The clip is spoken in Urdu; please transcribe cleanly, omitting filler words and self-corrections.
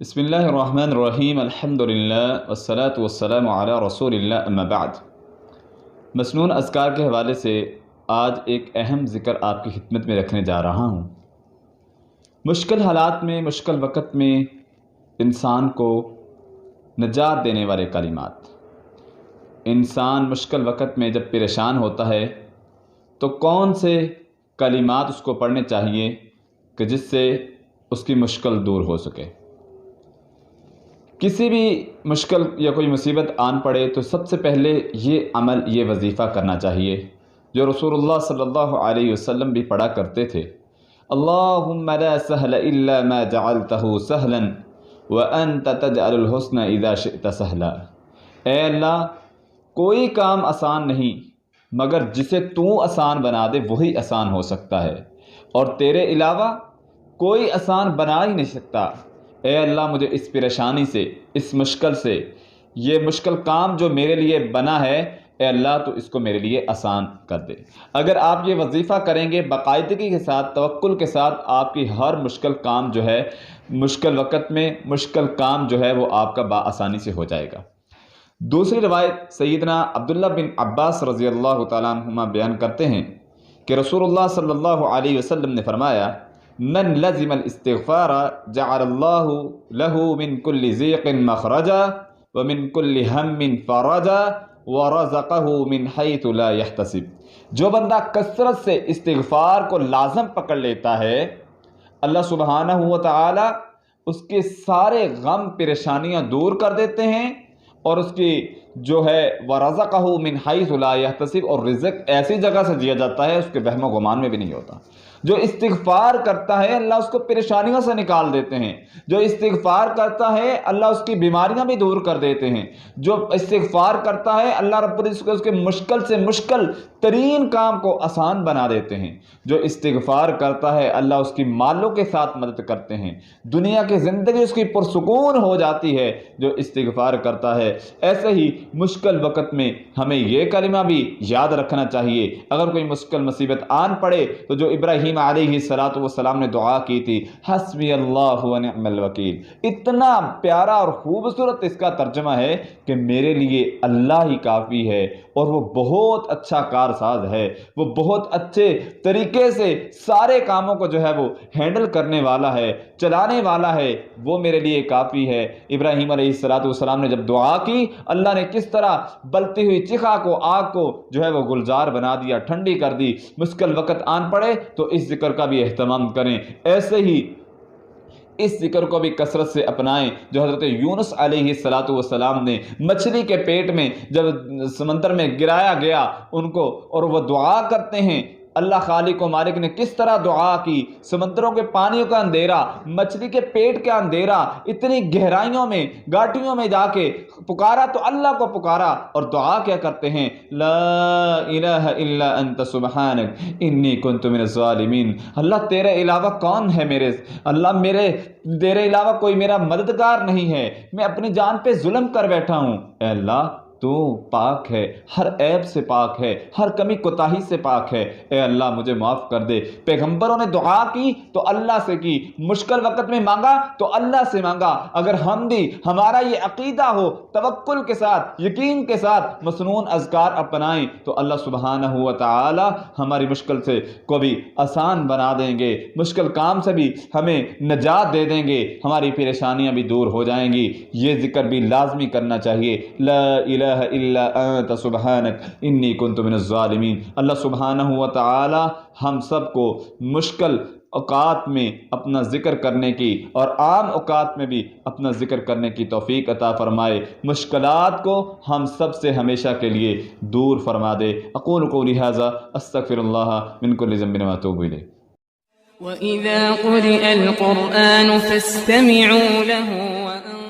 بسم اللہ الرحمن الرحیم الحمدللہ والصلاة والسلام علی رسول اللہ اما بعد۔ مسنون اذکار کے حوالے سے آج ایک اہم ذکر آپ کی خدمت میں رکھنے جا رہا ہوں۔ مشکل حالات میں، مشکل وقت میں انسان کو نجات دینے والے کلمات۔ انسان مشکل وقت میں جب پریشان ہوتا ہے تو کون سے کلمات اس کو پڑھنے چاہیے کہ جس سے اس کی مشکل دور ہو سکے۔ کسی بھی مشکل یا کوئی مصیبت آن پڑے تو سب سے پہلے یہ عمل، یہ وظیفہ کرنا چاہیے جو رسول اللہ صلی اللہ علیہ وسلم بھی پڑھا کرتے تھے۔ اللہم لا سہل الا ما جعلتہ سہلا وانت تجعل الحسن اذا شئت سہلا۔ اے اللہ، کوئی کام آسان نہیں مگر جسے تو آسان بنا دے وہی آسان ہو سکتا ہے، اور تیرے علاوہ کوئی آسان بنا ہی نہیں سکتا۔ اے اللہ، مجھے اس پریشانی سے، اس مشکل سے، یہ مشکل کام جو میرے لیے بنا ہے، اے اللہ تو اس کو میرے لیے آسان کر دے۔ اگر آپ یہ وظیفہ کریں گے باقاعدگی کے ساتھ، توکل کے ساتھ، آپ کی ہر مشکل کام جو ہے، مشکل وقت میں مشکل کام جو ہے وہ آپ کا بآسانی سے ہو جائے گا۔ دوسری روایت سیدنا عبداللہ بن عباس رضی اللہ تعالیٰ عنہما بیان کرتے ہیں کہ رسول اللہ صلی اللہ علیہ وسلم نے فرمایا، من لزم الاستغفار جعل اللہ له من كل ضيق مخرجا ومن كل هم فرجا ورزقه من حيث لا يحتسب۔ جو بندہ کثرت سے استغفار کو لازم پکڑ لیتا ہے، اللہ سبحانہ و تعالی اس کے سارے غم پریشانیاں دور کر دیتے ہیں، اور اس کی جو ہے ورزقہ من حیث لا یحتسب، اور رزق ایسی جگہ سے دیا جاتا ہے اس کے وہم و گمان میں بھی نہیں ہوتا۔ جو استغفار کرتا ہے اللہ اس کو پریشانیوں سے نکال دیتے ہیں، جو استغفار کرتا ہے اللہ اس کی بیماریاں بھی دور کر دیتے ہیں، جو استغفار کرتا ہے اللہ رب العزت اس کے مشکل سے مشکل ترین کام کو آسان بنا دیتے ہیں، جو استغفار کرتا ہے اللہ اس کی مالوں کے ساتھ مدد کرتے ہیں، دنیا کی زندگی اس کی پرسکون ہو جاتی ہے جو استغفار کرتا ہے۔ ایسے ہی مشکل وقت میں ہمیں یہ کلمہ بھی یاد رکھنا چاہیے۔ اگر کوئی مشکل مصیبت آن پڑے تو جو ابراہیم علیہ السلام نے دعا کی تھی، حسبی اللہ ونعم الوکیل، اتنا پیارا اور خوبصورت اس کا ترجمہ ہے کہ میرے لیے اللہ ہی کافی ہے، اور وہ بہت اچھا کارساز ہے، وہ بہت اچھے طریقے سے سارے کاموں کو جو ہے وہ ہینڈل کرنے والا ہے، چلانے والا ہے، وہ میرے لیے کافی ہے۔ ابراہیم علیہ السلام نے جب دعا کی، اللہ نے کس طرح بلتی ہوئی چیخا کو، آگ کو جو ہے وہ گلزار بنا دیا، ٹھنڈی کر دی۔ مشکل وقت آن پڑے تو اس ذکر کا بھی اہتمام کریں۔ ایسے ہی اس ذکر کو بھی کثرت سے اپنائیں جو حضرت یونس علیہ السلام نے مچھلی کے پیٹ میں جب سمندر میں گرایا گیا ان کو، اور وہ دعا کرتے ہیں، اللہ خالق و مالک نے کس طرح دعا کی، سمندروں کے پانیوں کا اندھیرا، مچھلی کے پیٹ کا اندھیرا، اتنی گہرائیوں میں، گاٹیوں میں جا کے پکارا تو اللہ کو پکارا، اور دعا کیا کرتے ہیں، لا الہ الا انت سبحانک انی کنت من الظالمین۔ اللہ تیرے علاوہ کون ہے، تیرے علاوہ کوئی میرا مددگار نہیں ہے، میں اپنی جان پہ ظلم کر بیٹھا ہوں۔ اے اللہ تو پاک ہے، ہر عیب سے پاک ہے، ہر کمی کوتاہی سے پاک ہے، اے اللہ مجھے معاف کر دے۔ پیغمبروں نے دعا کی تو اللہ سے کی، مشکل وقت میں مانگا تو اللہ سے مانگا۔ اگر ہم بھی، ہمارا یہ عقیدہ ہو، توکل کے ساتھ، یقین کے ساتھ مسنون اذکار اپنائیں تو اللہ سبحانہ و تعالی ہماری مشکل سے کو بھی آسان بنا دیں گے، مشکل کام سے بھی ہمیں نجات دے دیں گے، ہماری پریشانیاں بھی دور ہو جائیں گی۔ یہ ذکر بھی لازمی کرنا چاہیے، لا الہ الا انت سبحانک انی کنت من الظالمین۔ اللہ سبحانہ و تعالی ہم سب کو مشکل اوقات میں اپنا ذکر کرنے کی اور عام اوقات میں بھی اپنا ذکر کرنے کی توفیق عطا فرمائے، مشکلات کو ہم سب سے ہمیشہ کے لیے دور فرما دے۔ اقول قولی ھذا استغفر اللہ من کل ذنب واتوب الیہ۔ وَإِذَا قُرِئَ الْقُرْآنُ فَاسْتَمِعُوا لَهُ